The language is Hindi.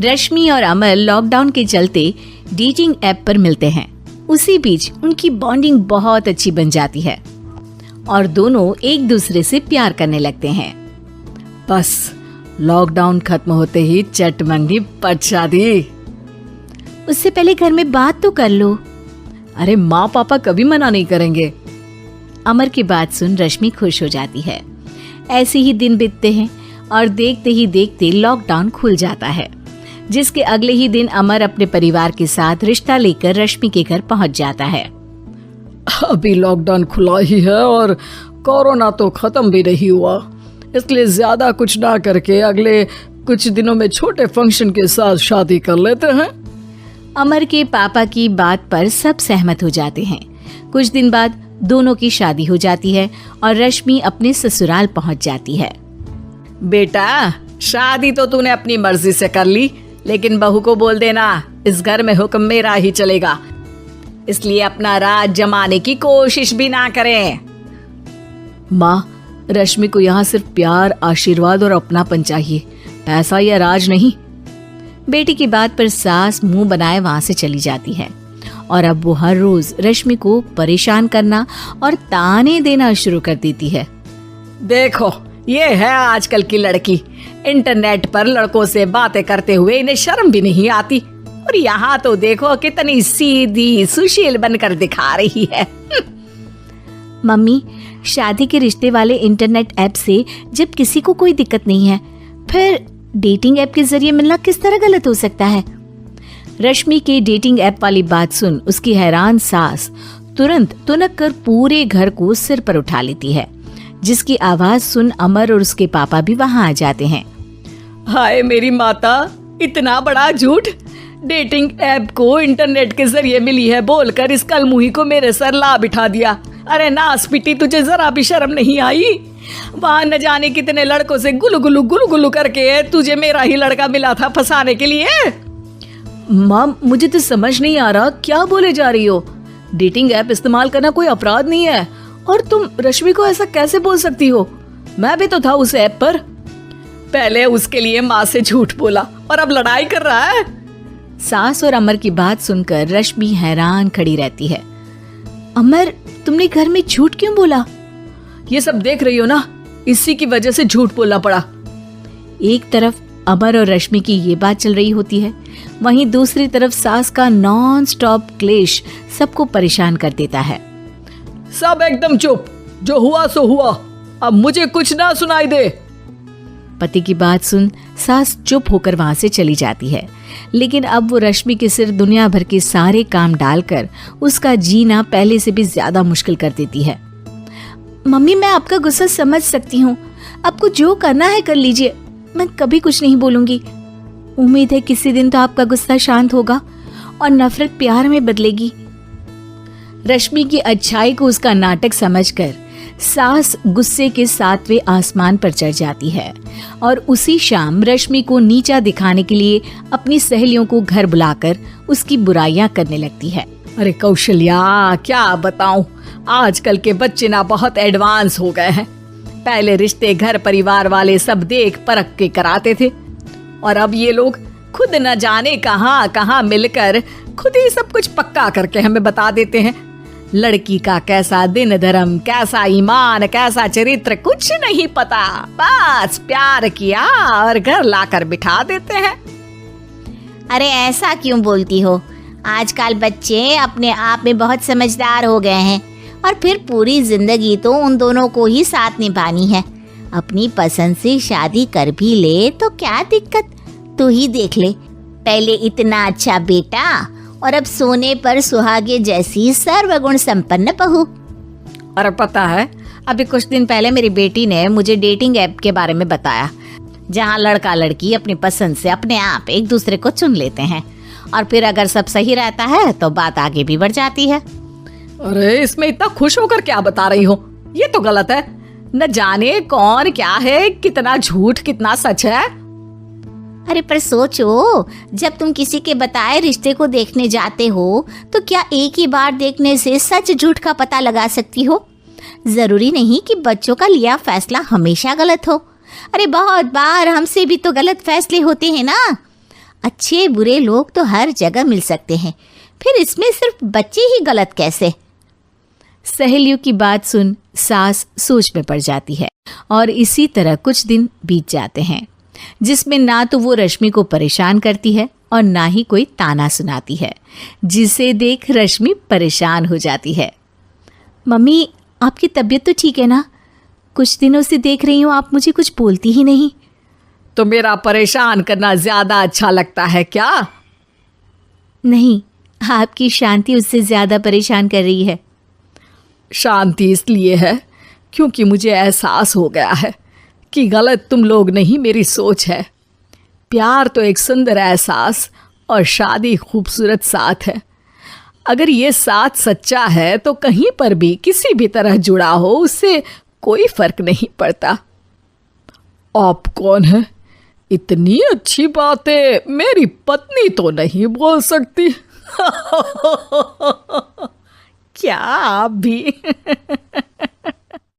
रश्मि और अमर लॉकडाउन के चलते डेटिंग ऐप पर मिलते हैं। उसी बीच उनकी बॉन्डिंग बहुत अच्छी बन जाती है और दोनों एक दूसरे से प्यार करने लगते हैं। बस लॉकडाउन खत्म होते ही चट मंगी पट शादी। उससे पहले घर में बात तो कर लो। अरे माँ पापा कभी मना नहीं करेंगे। अमर की बात सुन रश्मि खुश हो जाती है। ऐसे ही दिन बीतते हैं और देखते ही देखते लॉकडाउन खुल जाता है, जिसके अगले ही दिन अमर अपने परिवार के साथ रिश्ता लेकर रश्मि के घर पहुंच जाता है। अभी लॉकडाउन खुला ही है और कोरोना तो खत्म भी नहीं हुआ, इसलिए ज्यादा कुछ ना करके अगले कुछ दिनों में छोटे फंक्शन के साथ शादी कर लेते हैं। अमर के पापा की बात पर सब सहमत हो जाते हैं। कुछ दिन बाद दोनों की शादी हो जाती है और रश्मि अपने ससुराल पहुंच जाती है। बेटा, शादी तो तूने अपनी मर्जी से कर ली, लेकिन बहू को बोल देना इस घर में हुक्म मेरा ही चलेगा, इसलिए अपना राज जमाने की कोशिश भी ना करें। माँ, रश्मि को यहाँ सिर्फ प्यार, आशीर्वाद और अपनापन चाहिए, पैसा या राज नहीं। बेटी की बात पर सास मुंह बनाए वहां से चली जाती है और अब वो हर रोज रश्मि को परेशान करना और ताने देना शुरू कर देती है। देखो, ये है आजकल की लड़की, इंटरनेट पर लड़कों से बातें करते हुए इन्हें शर्म भी नहीं आती, और यहाँ तो देखो कितनी सीधी सुशील बनकर दिखा रही है। मम्मी, शादी के रिश्ते वाले इंटरनेट ऐप से जब किसी को कोई दिक्कत नहीं है, फिर डेटिंग ऐप के जरिए मिलना किस तरह गलत हो सकता है? रश्मि के डेटिंग ऐप वाली बात सुन उसकी हैरान सास तुरंत तुनक कर पूरे घर को सिर पर उठा लेती है, जिसकी आवाज सुन अमर और उसके पापा भी वहां आ जाते हैं। हाय मेरी माता, इतना बड़ा झूठ! डेटिंग ऐप को इंटरनेट के जरिए मिली है बोलकर इस कलमुही को मेरे सर ला बिठा दिया। अरे नास पिटी, तुझे जरा भी शर्म नहीं आई? वहां न जाने कितने लड़कों से गुलू गुलू करके तुझे मेरा ही लड़का मिला था फंसाने के लिए। माँ, मुझे तो समझ नहीं आ रहा क्या बोले जा रही हो। डेटिंग ऐप इस्तेमाल करना कोई अपराध नहीं है, और तुम रश्मि को ऐसा कैसे बोल सकती हो? मैं भी तो था उस ऐप पर। पहले उसके लिए माँ से झूठ बोला और अब लड़ाई कर रहा है। सास और अमर की बात सुनकर रश्मि हैरान खड़ी रहती है। अमर, तुमने घर में झूठ क्यों बोला? ये सब देख रही हो ना, इसी की वजह से झूठ बोलना पड़ा। एक तरफ अमर और रश्मि की ये बात चल रही होती है, वहीं दूसरी तरफ सास का नॉन स्टॉप क्लेश सबको परेशान कर देता है। सब एकदम चुप, जो हुआ सो हुआ, अब मुझे कुछ ना सुनाई दे। पति की बात सुन सास चुप होकर वहां से चली जाती है, लेकिन अब वो रश्मि के सिर दुनिया भर के सारे काम डालकर उसका जीना पहले से भी ज्यादा मुश्किल कर देती है। मम्मी, मैं आपका गुस्सा समझ सकती हूँ, आपको जो करना है कर लीजिए, मैं कभी कुछ नहीं बोलूंगी। उम्मीद है किसी दिन तो आपका गुस्सा शांत होगा और नफरत प्यार में बदलेगी। रश्मि की अच्छाई को उसका नाटक समझकर सास गुस्से के 7वें आसमान पर चढ़ जाती है और उसी शाम रश्मि को नीचा दिखाने के लिए अपनी सहेलियों को घर बुलाकर उसकी बुराइयां करने लगती है। अरे कौशल्या, क्या बताऊं, आजकल के बच्चे ना बहुत एडवांस हो गए हैं। पहले रिश्ते घर परिवार वाले सब देख परख के कराते थे, और अब ये लोग खुद न जाने कहां कहां मिलकर खुद ही सब कुछ पक्का करके हमें बता देते हैं। लड़की का कैसा दिन धर्म, कैसा ईमान, कैसा चरित्र कुछ नहीं पता, बस प्यार किया और घर लाकर बिठा देते हैं। अरे ऐसा क्यों बोलती हो? आजकल बच्चे अपने आप में बहुत समझदार हो गए हैं, और फिर पूरी जिंदगी तो उन दोनों को ही साथ निभानी है। अपनी पसंद से शादी कर भी ले तो क्या दिक्कत? तू ही देख ले, पहले इतना अच्छा बेटा और अब सोने पर सुहागे जैसी सर्वगुण संपन्न बहू। और पता है, अभी कुछ दिन पहले मेरी बेटी ने मुझे डेटिंग ऐप के बारे में बताया, जहाँ लड़का लड़की अपनी पसंद से अपने आप एक दूसरे को चुन लेते हैं, और फिर अगर सब सही रहता है तो बात आगे भी बढ़ जाती है। अरे इसमें इतना खुश होकर क्या बता रही हो? ये तो गलत है। न जाने कौन क्या है, कितना झूठ कितना सच है। अरे पर सोचो, जब तुम किसी के बताए रिश्ते को देखने जाते हो तो क्या एक ही बार देखने से सच झूठ का पता लगा सकती हो? जरूरी नहीं कि बच्चों का लिया फैसला हमेशा गलत हो। अरे बहुत बार हमसे भी तो गलत फैसले होते हैं ना। अच्छे बुरे लोग तो हर जगह मिल सकते हैं, फिर इसमें सिर्फ बच्चे ही गलत कैसे? सहेलियों की बात सुन सास सोच में पड़ जाती है और इसी तरह कुछ दिन बीत जाते हैं, जिसमें ना तो वो रश्मि को परेशान करती है और ना ही कोई ताना सुनाती है, जिसे देख रश्मि परेशान हो जाती है। मम्मी, आपकी तबीयत तो ठीक है ना? कुछ दिनों से देख रही हूँ आप मुझे कुछ बोलती ही नहीं। तो मेरा परेशान करना ज्यादा अच्छा लगता है क्या? नहीं, आपकी शांति उससे ज्यादा परेशान कर रही है। शांति इसलिए है क्योंकि मुझे एहसास हो गया है कि गलत तुम लोग नहीं, मेरी सोच है। प्यार तो एक सुंदर एहसास और शादी खूबसूरत साथ है। अगर ये साथ सच्चा है तो कहीं पर भी किसी भी तरह जुड़ा हो, उससे कोई फर्क नहीं पड़ता। आप कौन है? इतनी अच्छी बातें मेरी पत्नी तो नहीं बोल सकती। क्या आप भी?